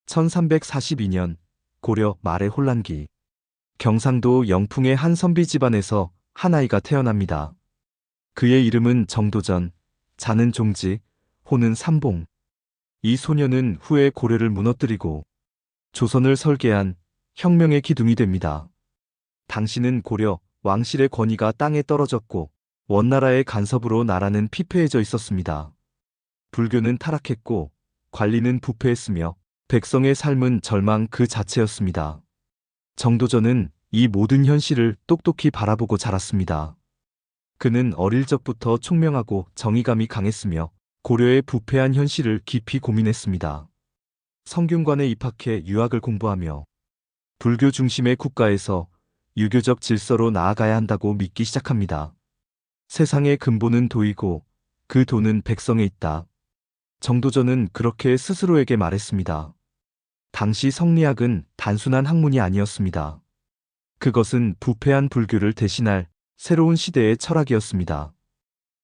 1342년 고려 말의 혼란기. 경상도 영풍의 한 선비 집안에서 한 아이가 태어납니다. 그의 이름은 정도전, 자는 종지, 호는 삼봉. 이 소녀는 후에 고려를 무너뜨리고 조선을 설계한 혁명의 기둥이 됩니다. 당시는 고려 왕실의 권위가 땅에 떨어졌고 원나라의 간섭으로 나라는 피폐해져 있었습니다. 불교는 타락했고 관리는 부패했으며 백성의 삶은 절망 그 자체였습니다. 정도전은 이 모든 현실을 똑똑히 바라보고 자랐습니다. 그는 어릴 적부터 총명하고 정의감이 강했으며 고려의 부패한 현실을 깊이 고민했습니다. 성균관에 입학해 유학을 공부하며 불교 중심의 국가에서 유교적 질서로 나아가야 한다고 믿기 시작합니다. 세상의 근본은 도이고 그 도는 백성에 있다. 정도전은 그렇게 스스로에게 말했습니다. 당시 성리학은 단순한 학문이 아니었습니다. 그것은 부패한 불교를 대신할 새로운 시대의 철학이었습니다.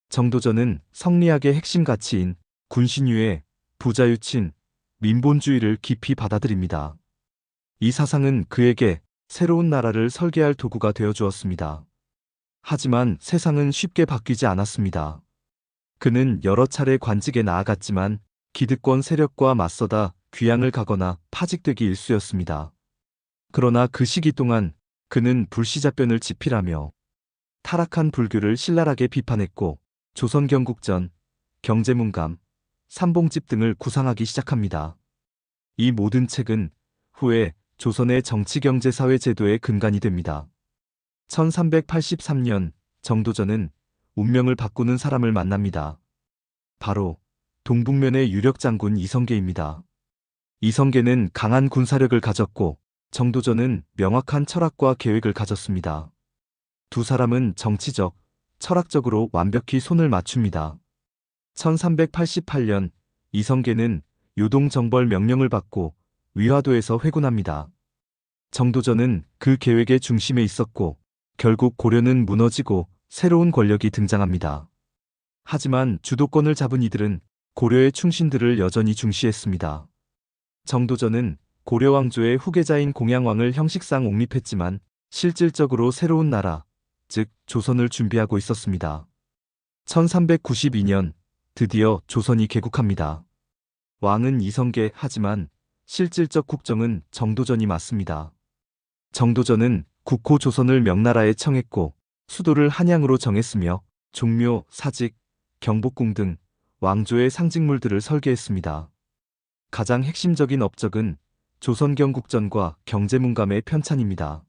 정도전은 성리학의 핵심 가치인 군신유의, 부자유친, 민본주의를 깊이 받아들입니다. 이 사상은 그에게 새로운 나라를 설계할 도구가 되어 주었습니다. 하지만 세상은 쉽게 바뀌지 않았습니다. 그는 여러 차례 관직에 나아갔지만 기득권 세력과 맞서다 귀양을 가거나 파직되기 일쑤였습니다. 그러나 그 시기 동안 그는 불시자변을 지필하며 타락한 불교를 신랄하게 비판했고 조선경국전, 경제문감, 삼봉집 등을 구상하기 시작합니다. 이 모든 책은 후에 조선의 정치경제사회 제도의 근간이 됩니다. 1383년 정도전은 운명을 바꾸는 사람을 만납니다. 바로 동북면의 유력 장군 이성계입니다. 이성계는 강한 군사력을 가졌고 정도전은 명확한 철학과 계획을 가졌습니다. 두 사람은 정치적, 철학적으로 완벽히 손을 맞춥니다. 1388년 이성계는 요동정벌 명령을 받고 위화도에서 회군합니다. 정도전은 그 계획의 중심에 있었고 결국 고려는 무너지고 새로운 권력이 등장합니다. 하지만 주도권을 잡은 이들은 고려의 충신들을 여전히 중시했습니다. 정도전은 고려 왕조의 후계자인 공양왕을 형식상 옹립했지만 실질적으로 새로운 나라, 즉 조선을 준비하고 있었습니다. 1392년 드디어 조선이 개국합니다. 왕은 이성계 하지만 실질적 국정은 정도전이 맡습니다. 정도전은 국호 조선을 명나라에 청했고 수도를 한양으로 정했으며 종묘, 사직, 경복궁 등 왕조의 상징물들을 설계했습니다. 가장 핵심적인 업적은 조선경국전과 경제문감의 편찬입니다.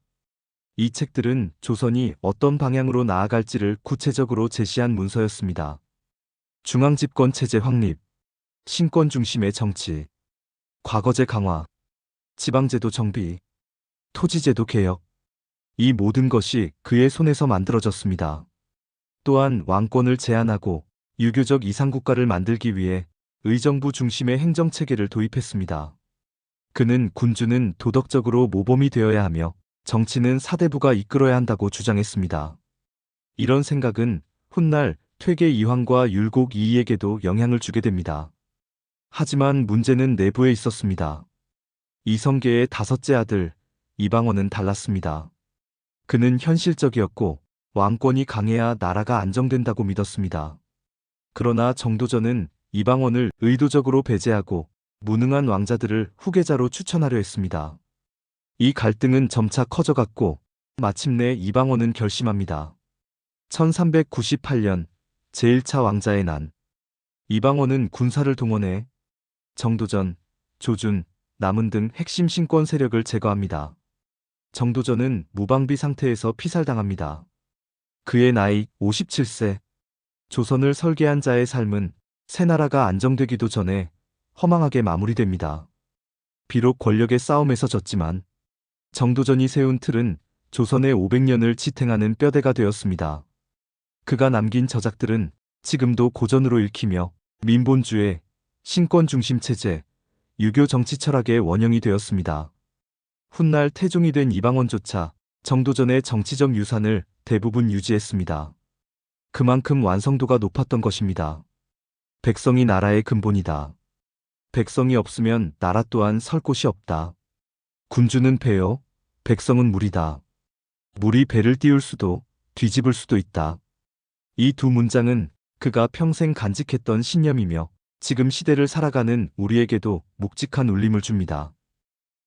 이 책들은 조선이 어떤 방향으로 나아갈지를 구체적으로 제시한 문서였습니다. 중앙집권 체제 확립, 신권 중심의 정치, 과거제 강화, 지방제도 정비, 토지제도 개혁, 이 모든 것이 그의 손에서 만들어졌습니다. 또한 왕권을 제한하고 유교적 이상국가를 만들기 위해 의정부 중심의 행정체계를 도입했습니다. 그는 군주는 도덕적으로 모범이 되어야 하며 정치는 사대부가 이끌어야 한다고 주장했습니다. 이런 생각은 훗날 퇴계 이황과 율곡 이이에게도 영향을 주게 됩니다. 하지만 문제는 내부에 있었습니다. 이성계의 다섯째 아들 이방원은 달랐습니다. 그는 현실적이었고 왕권이 강해야 나라가 안정된다고 믿었습니다. 그러나 정도전은 이방원을 의도적으로 배제하고 무능한 왕자들을 후계자로 추천하려 했습니다. 이 갈등은 점차 커져갔고 마침내 이방원은 결심합니다. 1398년 제1차 왕자의 난. 이방원은 군사를 동원해 정도전, 조준, 남은 등 핵심 신권 세력을 제거합니다. 정도전은 무방비 상태에서 피살당합니다. 그의 나이 57세. 조선을 설계한 자의 삶은 새 나라가 안정되기도 전에 허망하게 마무리됩니다. 비록 권력의 싸움에서 졌지만 정도전이 세운 틀은 조선의 500년을 지탱하는 뼈대가 되었습니다. 그가 남긴 저작들은 지금도 고전으로 읽히며 민본주의, 신권 중심 체제, 유교 정치 철학의 원형이 되었습니다. 훗날 태종이 된 이방원조차 정도전의 정치적 유산을 대부분 유지했습니다. 그만큼 완성도가 높았던 것입니다. 백성이 나라의 근본이다. 백성이 없으면 나라 또한 설 곳이 없다. 군주는 배요, 백성은 물이다. 물이 배를 띄울 수도 뒤집을 수도 있다. 이 두 문장은 그가 평생 간직했던 신념이며 지금 시대를 살아가는 우리에게도 묵직한 울림을 줍니다.